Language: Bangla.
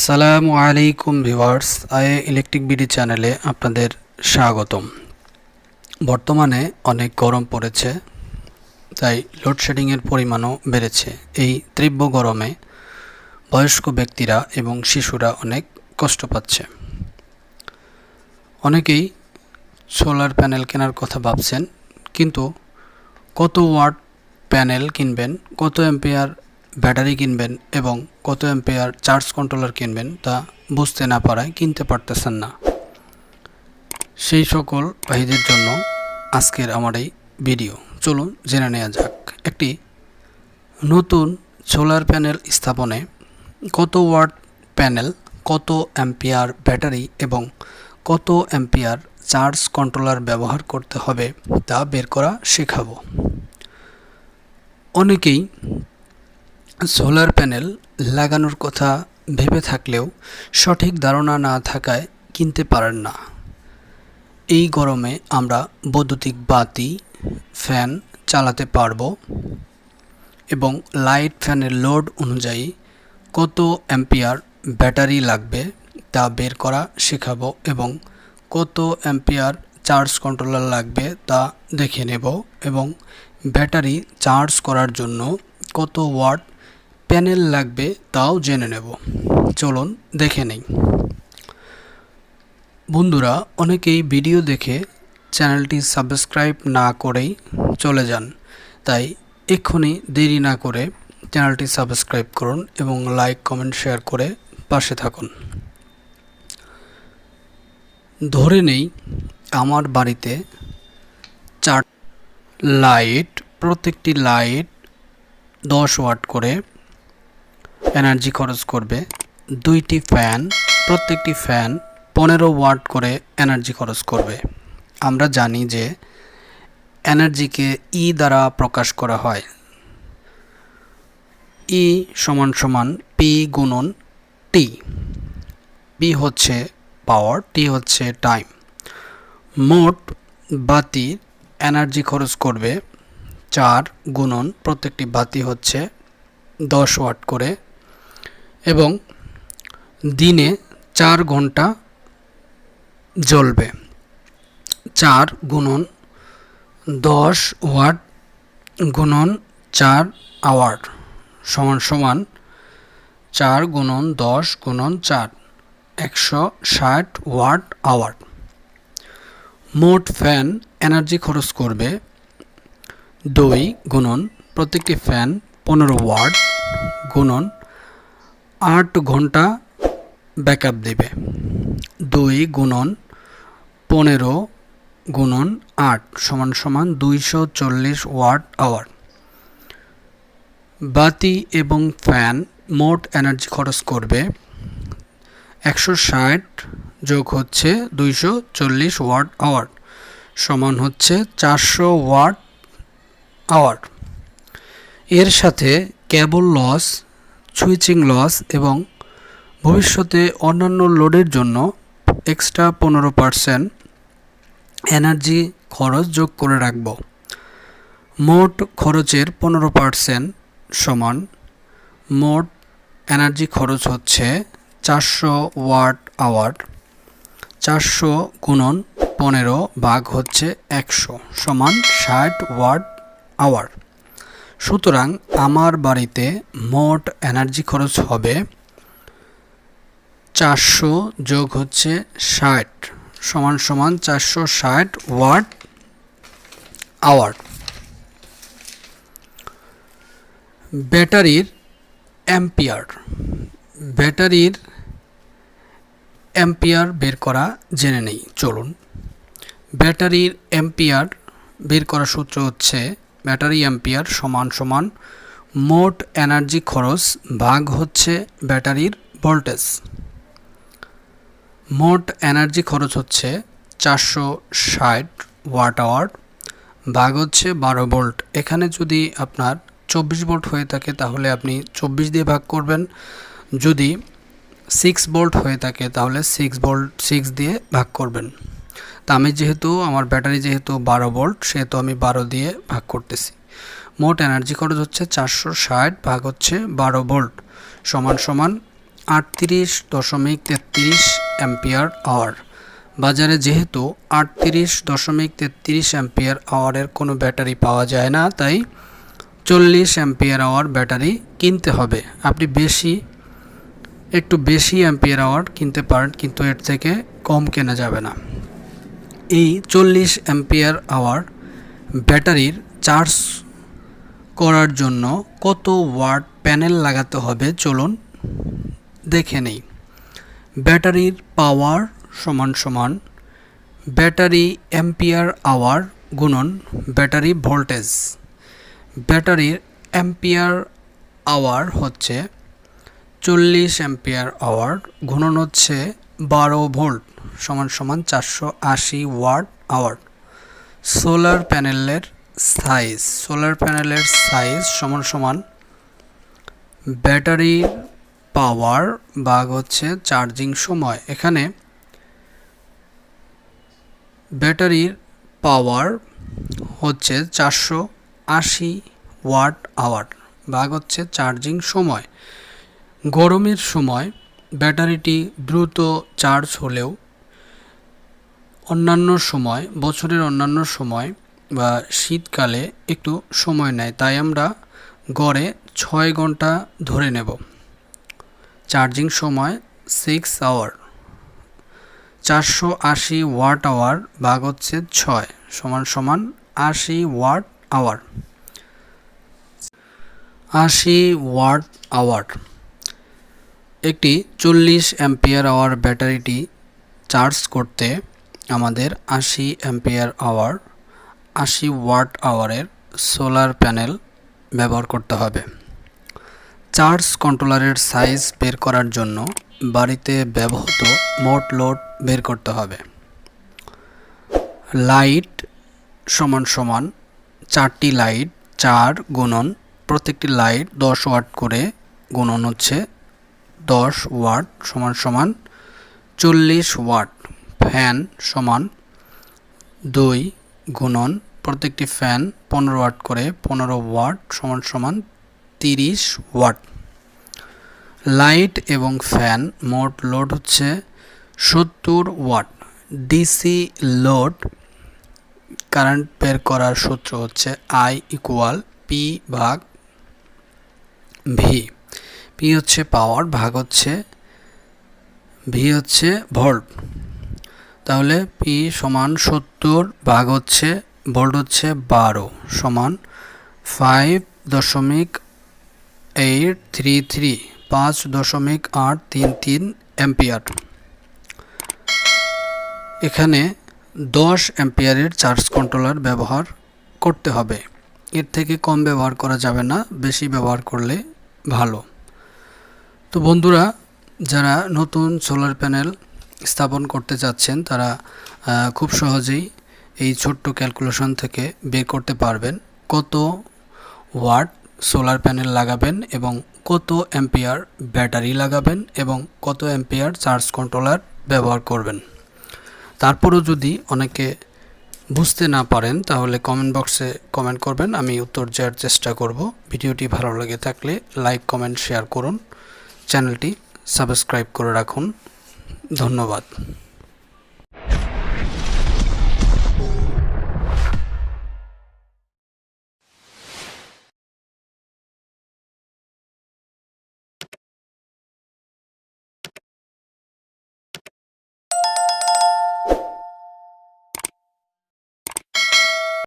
আসসালামু আলাইকুম ভিউয়ার্স, আই ইলেকট্রিক বিডি চ্যানেলে আপনাদের স্বাগতম। বর্তমানে অনেক গরম পড়েছে, তাই লোডশেডিংয়ের পরিমাণও বেড়েছে। এই তীব্র গরমে বয়স্ক ব্যক্তিরা এবং শিশুরা অনেক কষ্ট পাচ্ছে। অনেকেই সোলার প্যানেল কেনার কথা ভাবছেন, কিন্তু কত ওয়াট প্যানেল কিনবেন, কত অ্যাম্পিয়ার ব্যাটারি কিনবেন এবং কত অ্যাম্পিয়ার চার্জ কন্ট্রোলার কিনবেন তা বুঝতে না পারায় কিনতে পারতেছেন না। সেই সকল ভাইদের জন্য আজকের আমার এই ভিডিও। চলুন জেনে নেওয়া যাক, একটি নতুন সোলার প্যানেল স্থাপনে কত ওয়াট প্যানেল, কত অ্যাম্পিয়ার ব্যাটারি এবং কত অ্যাম্পিয়ার চার্জ কন্ট্রোলার ব্যবহার করতে হবে তা বের করা শেখাবো। অনেকেই সোলার প্যানেল লাগানোর কথা ভেবে থাকলেও সঠিক ধারণা না থাকায় কিনতে পারেন না। এই গরমে আমরা বৈদ্যুতিক বাতি, ফ্যান চালাতে পারব এবং লাইট ফ্যানের লোড অনুযায়ী কত অ্যাম্পিয়ার ব্যাটারি লাগবে তা বের করা শেখাবো এবং কত অ্যাম্পিয়ার চার্জ কন্ট্রোলার লাগবে তা দেখে নেব এবং ব্যাটারি চার্জ করার জন্য কত ওয়াট প্যানেল লাগবে তাও জেনে নেব। চলুন দেখে নেই। বন্ধুরা, অনেকেই ভিডিও দেখে চ্যানেলটি সাবস্ক্রাইব না করেই চলে যান, তাই এক্ষুনি দেরি না করে চ্যানেলটি সাবস্ক্রাইব করুন এবং লাইক, কমেন্ট, শেয়ার করে পাশে থাকুন। ধরে নেই আমার বাড়িতে 4 লাইট, প্রত্যেকটি লাইট 10 ওয়াট করে এনার্জি খরচ করবে। 2টি ফ্যান, প্রত্যেকটি ফ্যান 15 ওয়াট করে এনার্জি খরচ করবে। আমরা জানি যে এনার্জিকে ই দ্বারা প্রকাশ করা হয়। ই সমান সমান পি গুণন টি। পি হচ্ছে পাওয়ার, টি হচ্ছে টাইম। মোট বাতি এনার্জি খরচ করবে 4 গুণন প্রত্যেকটি বাতি হচ্ছে 10 ওয়াট করে এবং দিনে 4 ঘন্টা জ্বলবে। 4 গুণন 10 ওয়াট গুণন 4 আওয়ার সমান সমান 4 গুণন 10 গুণন 4, 160 ওয়াট আওয়ার। মোট ফ্যান এনার্জি খরচ করবে 2 গুণন প্রত্যেকটি ফ্যান 15 ওয়াট গুণন 8 ঘন্টা ব্যাকআপ দেবে। 2 গুণন 15 গুণন 8 সমান সমান 240 ওয়াট আওয়ার। বাতি এবং ফ্যান মোট এনার্জি খরচ করবে 160 যোগ হচ্ছে 240 ওয়াট আওয়ার সমান হচ্ছে 400 ওয়াট আওয়ার। এর সাথে কেবল লস, সুইচিং লস এবং ভবিষ্যতে অন্যান্য লোডের জন্য এক্সট্রা 15% এনার্জি খরচ যোগ করে রাখব। মোট খরচের 15% সমান মোট এনার্জি খরচ হচ্ছে 400 ওয়াট আওয়ার। 400 গুণন 15 ভাগ হচ্ছে 100 সমান 60 ওয়াট আওয়ার। সুতরাং আমার বাড়িতে মোট এনার্জি খরচ হবে 400 যোগ হচ্ছে 60 সমান সমান 460 ওয়াট আওয়ার। ব্যাটারির অ্যাম্পিয়ার বের করা জেনে নেই। চলুন। ব্যাটারির অ্যাম্পিয়ার বের করার সূত্র হচ্ছে ব্যাটারি অ্যাম্পিয়ার সমান সমান মোট এনার্জি খরচ ভাগ হচ্ছে ব্যাটারির ভোল্টেজ। মোট এনার্জি খরচ হচ্ছে 460 ওয়াট আওয়ার ভাগ হচ্ছে 12 ভোল্ট। এখানে যদি আপনার 24 ভোল্ট হয়ে থাকে তাহলে আপনি 24 দিয়ে ভাগ করবেন। যদি 6 ভোল্ট হয়ে থাকে তাহলে 6 দিয়ে ভাগ করবেন। তা আমি যেহেতু আমার ব্যাটারি যেহেতু 12 ভোল্ট সেহেতু আমি 12 দিয়ে ভাগ করতেছি। মোট এনার্জি খরচ হচ্ছে 460 ভাগ হচ্ছে 12 ভোল্ট সমান সমান 38.33 অ্যাম্পিয়ার আওয়ার। বাজারে যেহেতু 38.33 অ্যাম্পিয়ার আওয়ারের কোনো ব্যাটারি পাওয়া যায় না, তাই 40 অ্যাম্পিয়ার আওয়ার ব্যাটারি কিনতে হবে। আপনি একটু বেশি অ্যাম্পিয়ার আওয়ার কিনতে পারেন, কিন্তু এর থেকে কম কেনা যাবে না। এই 40 অ্যাম্পিয়ার আওয়ার ব্যাটারির চার্জ করার জন্য কত ওয়াট প্যানেল লাগাতে হবে চলুন দেখে নেই। ব্যাটারির পাওয়ার সমান ব্যাটারি অ্যাম্পিয়ার আওয়ার গুণন ব্যাটারি ভোল্টেজ। ব্যাটারির অ্যাম্পিয়ার আওয়ার হচ্ছে 40 অ্যাম্পিয়ার আওয়ার গুণন হচ্ছে 12 ভোল্ট সমান 480 ওয়াট আওয়ার। সোলার প্যানেলের সাইজ সমান ব্যাটারির পাওয়ার ভাগ হচ্ছে চার্জিং সময়। এখানে ব্যাটারির পাওয়ার হচ্ছে 480 ওয়াট আওয়ার ভাগ হচ্ছে চার্জিং সময়। গরমের সময় ব্যাটারিটি দ্রুত চার্জ হলেও বছরের অন্যান্য সময় বা শীতকালে একটু সময় নেয়, তাই আমরা গড়ে 6 ঘন্টা ধরে নেব। চার্জিং সময় 6 আওয়ার। 480 ওয়াট আওয়ার ভাগ হচ্ছে 6 সমান 80 ওয়াট আওয়ার। 80 watt hour. একটি 40 অ্যাম্পিয়ার আওয়ার ব্যাটারিটি চার্জ করতে আমাদের 80 অ্যাম্পিয়ার আওয়ার 80 ওয়াট আওয়ারের সোলার প্যানেল ব্যবহার করতে হবে। চার্জ কন্ট্রোলারের সাইজ বের করার জন্য বাড়িতে ব্যবহৃত মোট লোড বের করতে হবে। লাইট সমান 4টি লাইট 4 গুণন প্রত্যেকটি লাইট 10 ওয়াট করে গুণন হচ্ছে 10 ওয়াট সমান 40 ওয়াট। ফ্যান সমান 2 গুণন প্রত্যেকটি ফ্যান 15 ওয়াট করে 15 ওয়াট সমান 30 ওয়াট। লাইট এবং ফ্যান মোট লোড হচ্ছে 70 ওয়াট। ডিসি লোড কারেন্ট বের করার সূত্র হচ্ছে I = P/V। P হচ্ছে পাওয়ার, ভাগ হচ্ছে V হচ্ছে ভোল্ট। তাহলে P সমান 70 ভাগ হচ্ছে ভোল্ট হচ্ছে 12 সমান 5.833 অ্যাম্পিয়ার। এখানে 10 অ্যাম্পিয়ারের চার্জ কন্ট্রোলার ব্যবহার করতে হবে। এর থেকে কম ব্যবহার করা যাবে না, বেশি ব্যবহার করলে ভালো। তো বন্ধুরা, যারা নতুন সোলার প্যানেল স্থাপন করতে চাচ্ছেন তারা খুব সহজেই এই ছোট্ট ক্যালকুলেশন থেকে বের করতে পারবেন কত ওয়াট সোলার প্যানেল লাগাবেন এবং কত অ্যাম্পিয়ার ব্যাটারি লাগাবেন এবং কত অ্যাম্পিয়ার চার্জ কন্ট্রোলার ব্যবহার করবেন। তারপরও যদি অনেকে বুঝতে না পারেন তাহলে কমেন্ট বক্সে কমেন্ট করবেন, আমি উত্তর দেওয়ার চেষ্টা করব। ভিডিওটি ভালো লেগে থাকলে লাইক, কমেন্ট, শেয়ার করুন। চ্যানেলটি সাবস্ক্রাইব করে রাখুন। ধন্যবাদ।